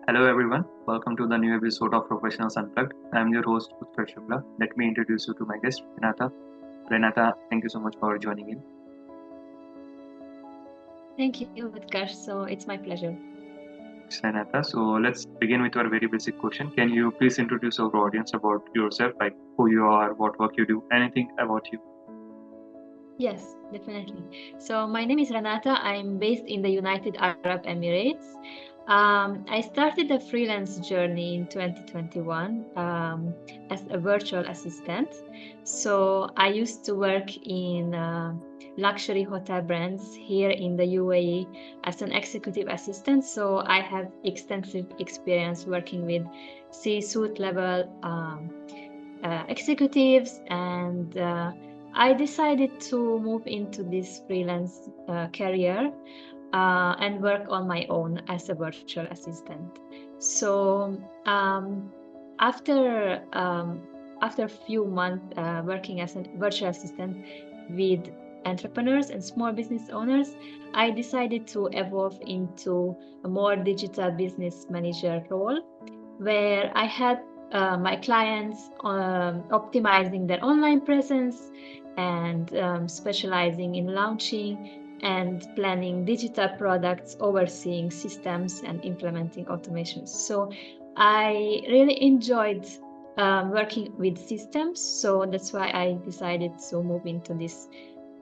Hello everyone, welcome to the new episode of Professionals Unplugged. I am your host Utkarsh Shukla. Let me introduce you to my guest, Renáta. Renáta, thank you so much for joining in. Thank you, Utkarsh. So it's my pleasure. Thanks, Renáta. So let's begin with our very basic question. Can you please introduce our audience about yourself, like who you are, what work you do, anything about you? Yes, definitely. So my name is Renata. I'm based in the United Arab Emirates. I started a freelance journey in 2021 as a virtual assistant. So I used to work in luxury hotel brands here in the UAE as an executive assistant. So I have extensive experience working with C-suite level executives, and I decided to move into this freelance career and work on my own as a virtual assistant. So after after a few months working as a virtual assistant with entrepreneurs and small business owners, I decided to evolve into a more digital business manager role where I help my clients optimizing their online presence and specializing in launching and planning digital products, overseeing systems, and implementing automations. So I really enjoyed working with systems. So that's why I decided to move into this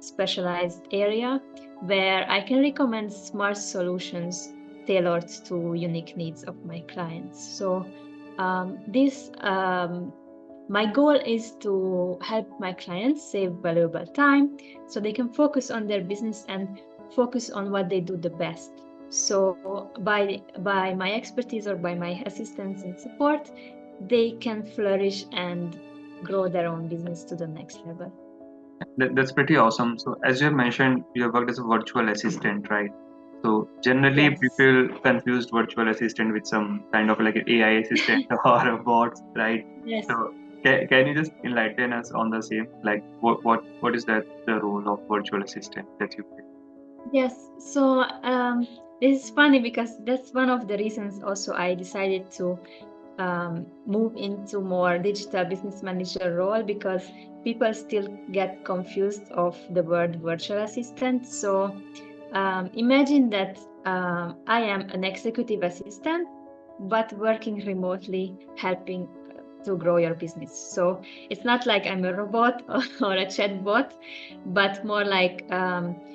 specialized area where I can recommend smart solutions tailored to unique needs of my clients. So this my goal is to help my clients save valuable time so they can focus on their business and focus on what they do the best. So by my expertise or by my assistance and support, they can flourish and grow their own business to the next level. That's pretty awesome. So as you have mentioned, you have worked as a virtual assistant, right? So generally Yes. people confused virtual assistant with some kind of like an AI assistant or a bot, right? Yes. So can you just enlighten us on the same? Like what is that the role of virtual assistant that you play? Yes, so this is funny because that's one of the reasons also I decided to move into more digital business manager role because people still get confused of the word virtual assistant. So imagine that I am an executive assistant, but working remotely, helping to grow your business. So it's not like I'm a robot or a chatbot, but more like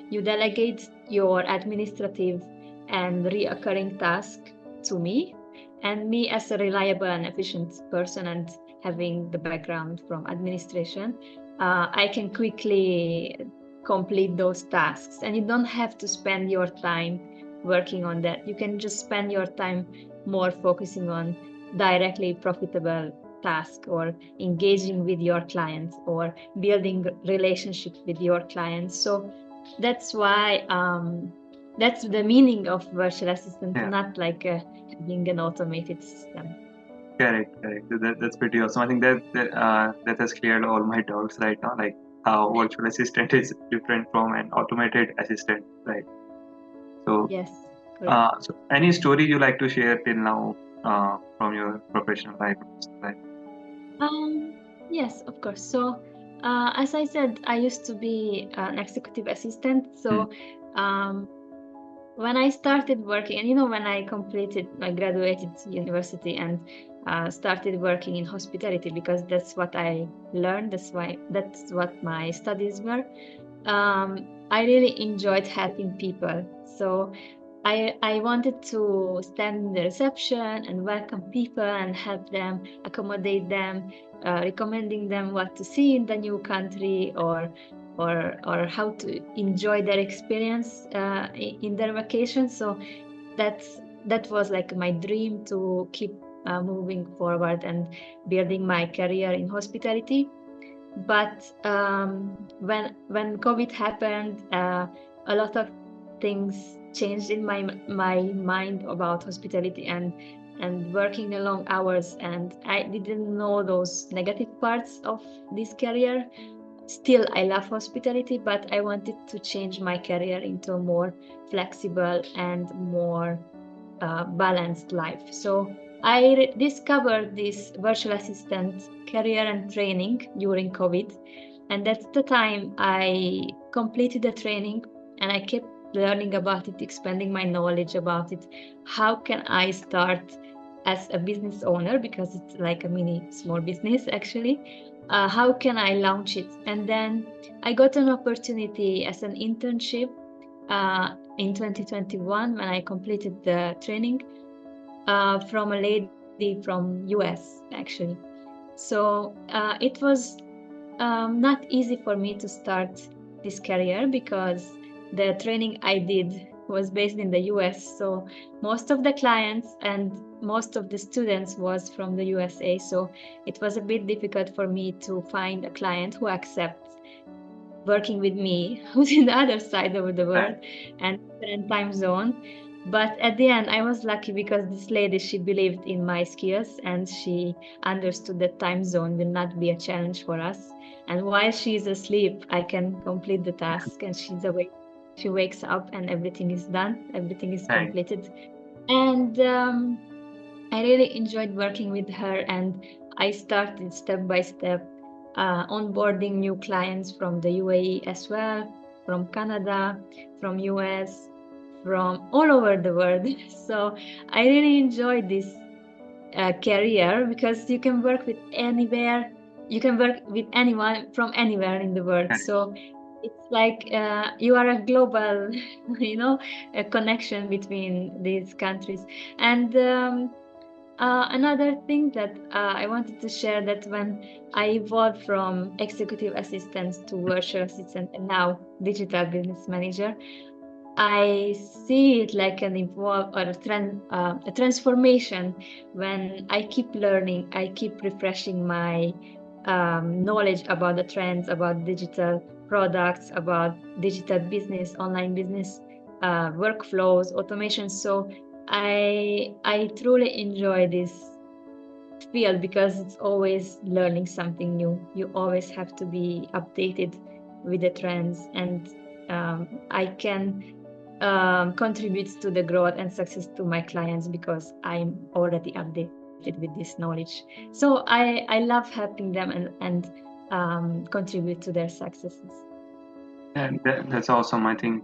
you delegate your administrative and reoccurring task to me, and me as a reliable and efficient person and having the background from administration, I can quickly complete those tasks, and you don't have to spend your time working on that. You can just spend your time more focusing on directly profitable task or engaging with your clients or building relationships with your clients. So that's why that's the meaning of virtual assistant, Yeah, not like having an automated system. correct. That's pretty awesome. I think that has cleared all my doubts right now, like how virtual assistant is different from an automated assistant, right? So, Yes, correct. so any story you like to share till now from your professional life? Like, Um, yes, of course. So, as I said, I used to be an executive assistant. hmm, So, um, when I started working, and when I completed, I graduated university and started working in hospitality because that's what I learned. That's what my studies were. I really enjoyed helping people. So I wanted to stand in the reception and welcome people and help them, accommodate them, recommending them what to see in the new country or how to enjoy their experience in their vacation. So that was like my dream to keep moving forward and building my career in hospitality. But when COVID happened, a lot of things changed in my mind about hospitality and working the long hours, and I didn't know those negative parts of this career. Still, I love hospitality, but I wanted to change my career into a more flexible and more balanced life. So I discovered this virtual assistant career and training during COVID, and that's the time I completed the training, and I kept learning about it, expanding my knowledge about it. How can I start as a business owner, because it's like a mini small business actually? How can I launch it? And then I got an opportunity as an internship in 2021 when I completed the training from a lady from US actually. So it was not easy for me to start this career because the training I did was based in the US. So most of the clients and most of the students was from the USA. So it was a bit difficult for me to find a client who accepts working with me who's in the other side of the world and different time zone. But at the end I was lucky because this lady, she believed in my skills and she understood that time zone will not be a challenge for us, and while she's asleep I can complete the task, and she's awake, she wakes up and everything is done, everything is Right. completed. And I really enjoyed working with her, and I started step by step onboarding new clients from the UAE as well, from Canada, from US, from all over the world. So I really enjoyed this career because you can work with anywhere, you can work with anyone from anywhere in the world. Correct. So it's like you are a global, a connection between these countries. And another thing that I wanted to share, that when I evolved from executive assistant to virtual assistant and now digital business manager, I see it like an evolve or a transformation. When I keep learning, I keep refreshing my knowledge about the trends, about digital products, about digital business, online business, workflows, automation. So I truly enjoy this field because it's always learning something new. You always have to be updated with the trends, and I can contribute to the growth and success to my clients because I'm already updated with this knowledge. So I love helping them and contribute to their successes. And that's awesome. I think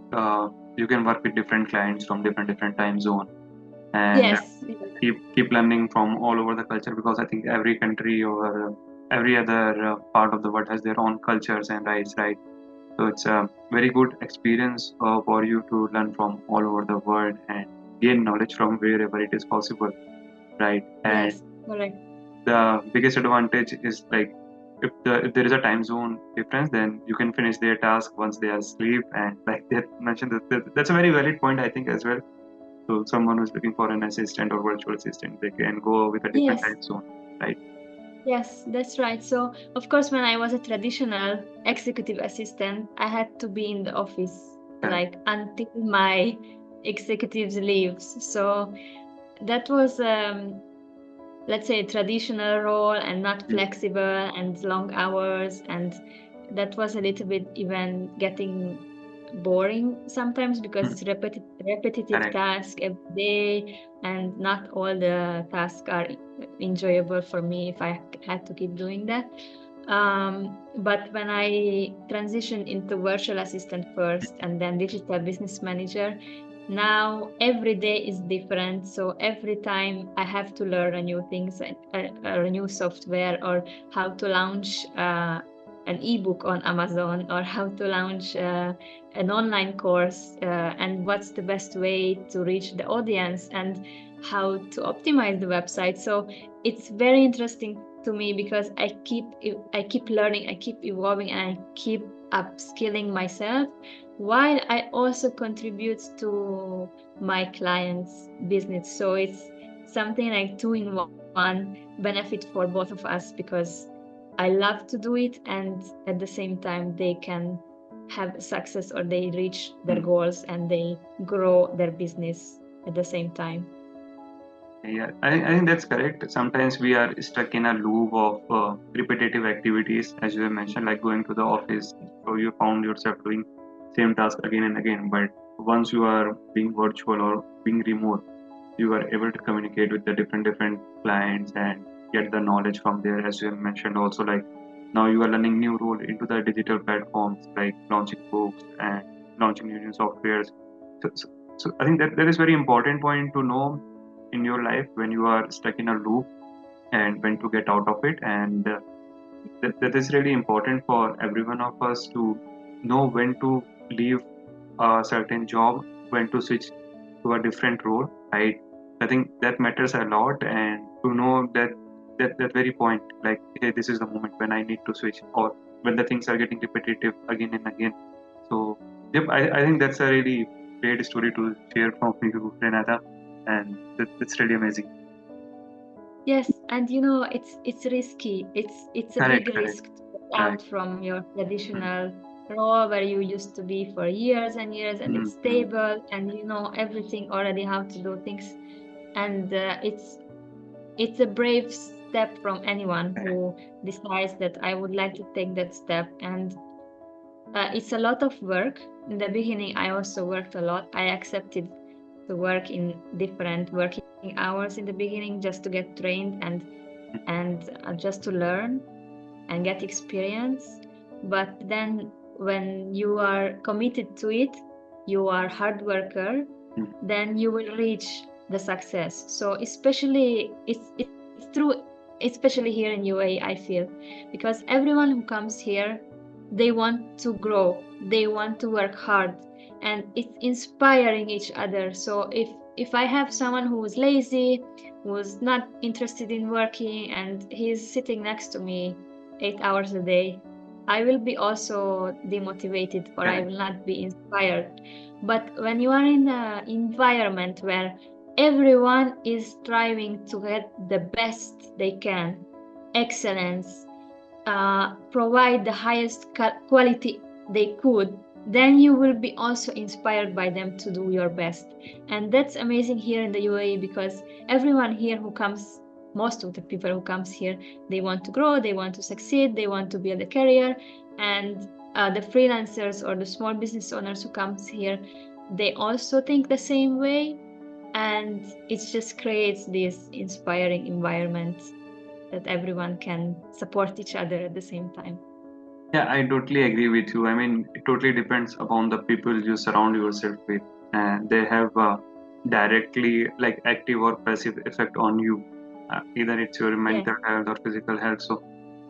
you can work with different clients from different time zone and Yes, keep learning from all over the culture, because I think every country or every other part of the world has their own cultures and rights, right? So it's a very good experience for you to learn from all over the world and gain knowledge from wherever it is possible, right? And yes, correct. the biggest advantage is like if there is a time zone difference, then you can finish their task once they are asleep. And like they mentioned, that's a very valid point, I think, as well. So someone who's looking for an assistant or virtual assistant, they can go with a different Yes. time zone, right? Yes, that's right. So, of course, when I was a traditional executive assistant, I had to be in the office Correct. like until my executives leaves. So that was, let's say, a traditional role and not Mm. flexible and long hours. And that was a little bit even getting boring sometimes because Mm. it's repetitive Correct. task every day, and not all the tasks are enjoyable for me if I had to keep doing that. But when I transitioned into virtual assistant first and then digital business manager, now every day is different. So every time I have to learn a new things, a new software, or how to launch an ebook on Amazon, or how to launch an online course, and what's the best way to reach the audience, and how to optimize the website. So it's very interesting to me because I keep learning, I keep evolving, and I keep upskilling myself while I also contribute to my clients' business. So it's something like two in one benefit for both of us because I love to do it, and at the same time they can have success or they reach their Mm. goals and they grow their business at the same time. Yeah, I think that's correct. Sometimes we are stuck in a loop of repetitive activities, as you have mentioned, like going to the office. So you found yourself doing same task again and again. But once you are being virtual or being remote, you are able to communicate with the different clients and get the knowledge from there. As you have mentioned also, like now you are learning new role into the digital platforms, like launching books and launching new softwares. So, so, so I think that is very important point to know in your life when you are stuck in a loop and when to get out of it. And that is really important for every one of us to know when to leave a certain job, when to switch to a different role, right? I think that matters a lot, and to know that very point, like, hey, this is the moment when I need to switch, or when the things are getting repetitive again and again. So, yep, I think that's a really great story to share from you, Renata, and that's really amazing. Yes, and it's risky. It's a big Correct, correct, risk to get right. out from your Mm, traditional role where you used to be for years and years, and mm, it's mm, stable, and you know everything already how to do things. And it's a brave step from anyone correct. who decides that I would like to take that step. And it's a lot of work. In the beginning, I also worked a lot. I accepted to work in different working hours in the beginning just to get trained and just to learn and get experience. But then when you are committed to it, you are hard worker, Mm, then you will reach the success. So especially it's true, especially here in UAE, I feel, because everyone who comes here, they want to grow, they want to work hard, and it's inspiring each other. So if I have someone who is lazy, who's not interested in working, and he's sitting next to me 8 hours a day, I will be also demotivated, or I correct. will not be inspired. But when you are in an environment where everyone is striving to get the best they can, excellence, provide the highest quality they could, then you will be also inspired by them to do your best. And that's amazing here in the UAE, because everyone here who comes, most of the people who comes here, they want to grow, they want to succeed, they want to build a career. And the freelancers or the small business owners who comes here, they also think the same way. And it just creates this inspiring environment that everyone can support each other at the same time. Yeah, I totally agree with you. I mean, it totally depends upon the people you surround yourself with, and they have directly, like, active or passive effect on you. Either it's your Yeah, mental health or physical health. So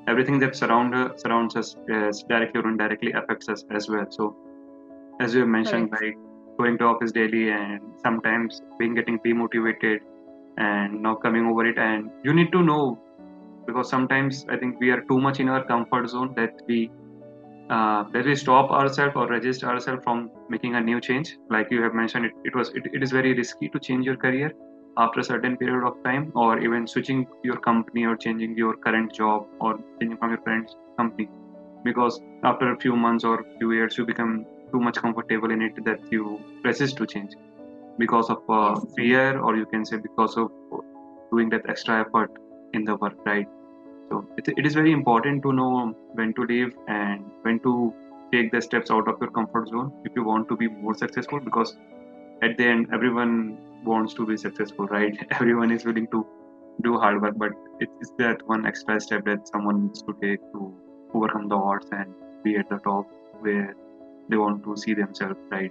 everything that surrounds us directly or indirectly affects us as well. So as you mentioned, correct. like going to office daily and sometimes being getting demotivated and now coming over it, and you need to know, because sometimes I think we are too much in our comfort zone that we stop ourselves or resist ourselves from making a new change. Like you have mentioned, it is very risky to change your career after a certain period of time, or even switching your company or changing your current job or changing from your current company, because after a few months or few years you become too much comfortable in it that you resist to change because of Yes, fear, or you can say because of doing that extra effort in the work, right? So it is very important to know when to leave and when to take the steps out of your comfort zone if you want to be more successful. Because at the end, everyone wants to be successful, right? Everyone is willing to do hard work, but it's that one extra step that someone needs to take to overcome the odds and be at the top where they want to see themselves, right?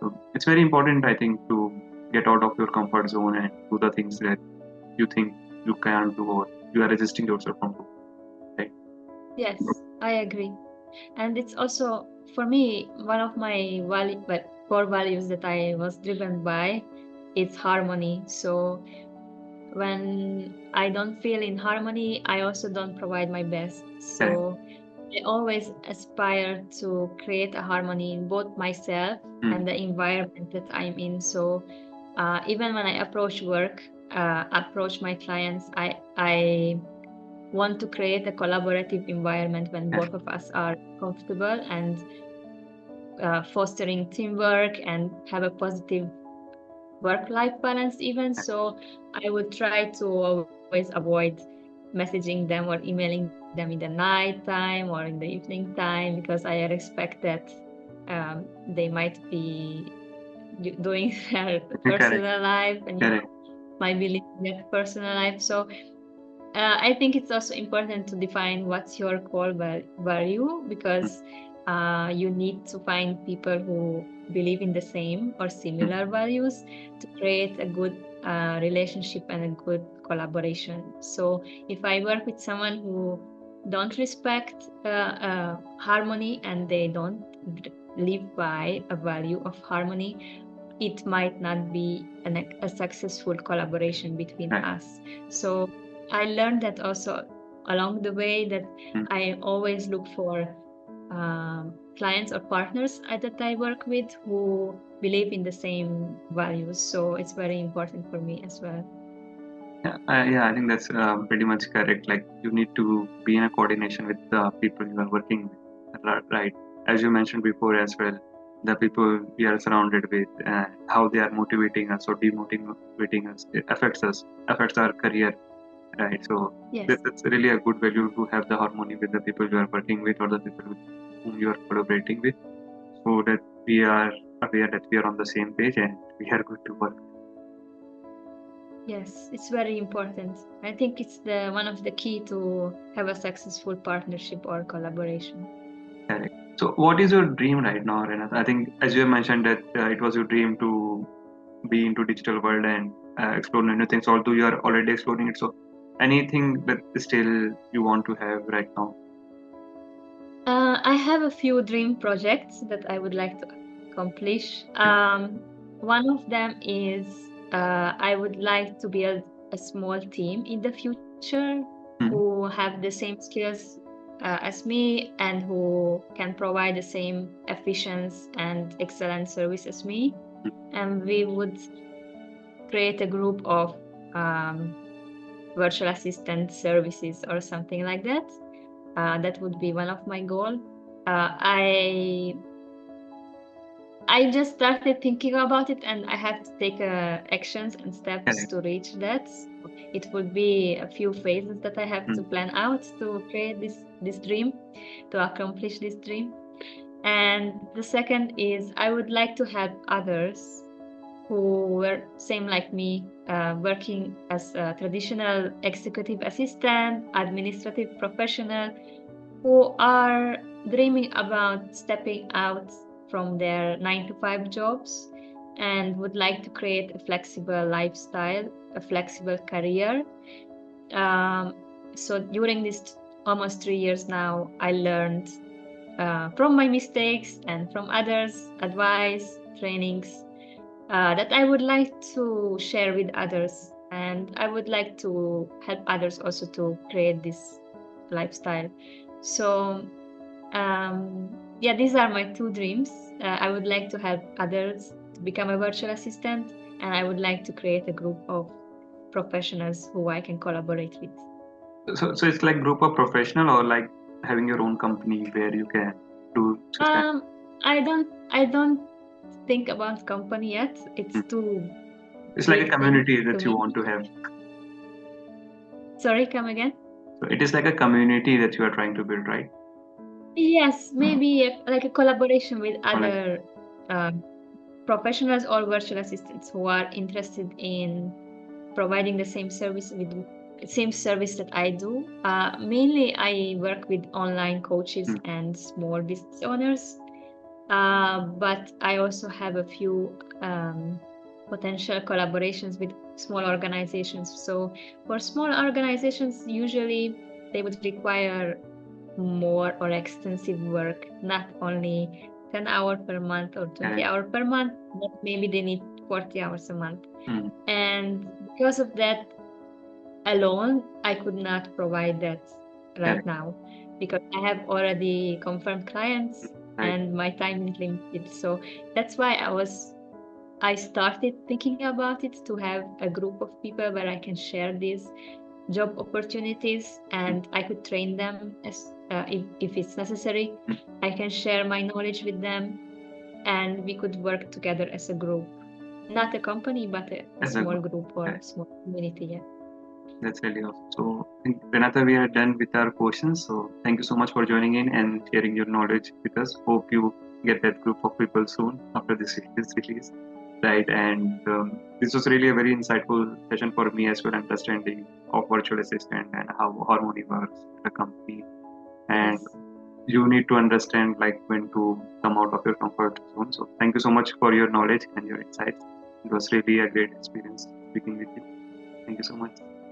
So it's very important, I think, to get out of your comfort zone and do the things that you think you can't do or you are resisting yourself from doing, right? yes, I agree. And it's also, for me, one of my core values that I was driven by is harmony. So when I don't feel in harmony, I also don't provide my best. Correct. So I always aspire to create a harmony in both myself Hmm. and the environment that I'm in. So even when I approach work, approach my clients, I want to create a collaborative environment when both Correct. of us are comfortable, and fostering teamwork and have a positive work-life balance even. So I would try to always avoid messaging them or emailing them in the night time or in the evening time, because I respect that they might be doing their Correct. personal life, and Correct. my belief in that personal life. So I think it's also important to define what's your core value, because you need to find people who believe in the same or similar values to create a good relationship and a good collaboration. So if I work with someone who don't respect harmony and they don't live by a value of harmony, it might not be a successful collaboration between Right. us. So I learned that also along the way, that I always look for clients or partners that I work with who believe in the same values. So it's very important for me as well. Yeah, I think that's pretty much correct. Like you need to be in a coordination with the people you are working with, right? As you mentioned before as well, the people we are surrounded with, how they are motivating us or demotivating us, it affects our career, right? So Yes. that's really a good value to have the harmony with the people you are working with or the people with whom you are collaborating with, so that we are aware that we are on the same page and we are good to work. Yes, it's very important. I think it's the one of the key to have a successful partnership or collaboration. Correct. So, what is your dream right now, Renath? I think, as you have mentioned, that it was your dream to be into digital world and explore new things. Although you are already exploring it, so anything that still you want to have right now? I have a few dream projects that I would like to accomplish. One of them is I would like to build a small team in the future Hmm. who have the same skills as me and who can provide the same efficient and excellent service as me. And we would create a group of um, virtual assistant services or something like that. That would be one of my goals. I just started thinking about it, and I have to take actions and steps Correct. to reach that. So it would be a few phases that I have Hmm. to plan out to create this dream, to accomplish this dream. And the second is I would like to help others who were same like me, working as a traditional executive assistant, administrative professional, who are dreaming about stepping out from their 9 to 5 jobs and would like to create a flexible lifestyle, a flexible career. Um, so during this almost 3 years now, I learned from my mistakes and from others' advice, trainings, that I would like to share with others. And I would like to help others also to create this lifestyle. So, yeah, these are my two dreams. I would like to help others to become a virtual assistant, and I would like to create a group of professionals who I can collaborate with. So it's like group of professional or like having your own company where you can do such kind. Um, I don't think about company yet. It's Hmm. too It's like a big thing community to that you me. want to have. Sorry, come again. So it is like a community that you are trying to build, right? Yes, maybe like a collaboration with Or like, other um, professionals or virtual assistants who are interested in providing the same service that I do. Mainly, I work with online coaches hmm, and small business owners, but I also have a few potential collaborations with small organizations. So for small organizations, usually they would require more or extensive work, not only 10 hours per month or 20 correct. hours per month, but maybe they need 40 hours a month. Hmm. And because of that alone, I could not provide that right Correct. now because I have already confirmed clients Right. and my time is limited. So that's why I started thinking about it, to have a group of people where I can share these job opportunities Hmm. and I could train them as if it's necessary. Hmm. I can share my knowledge with them and we could work together as a group. Not a company, but a As a small group. group or Correct. a small community. Yeah. That's really awesome. So, I think, Renata, we are done with our questions. So, thank you so much for joining in and sharing your knowledge with us. Hope you get that group of people soon after this release. right? And this was really a very insightful session for me as well, understanding of virtual assistant and how Harmony works at a company. And Yes. you need to understand like when to come out of your comfort zone. So thank you so much for your knowledge and your insights. It was really a great experience speaking with you. Thank you so much.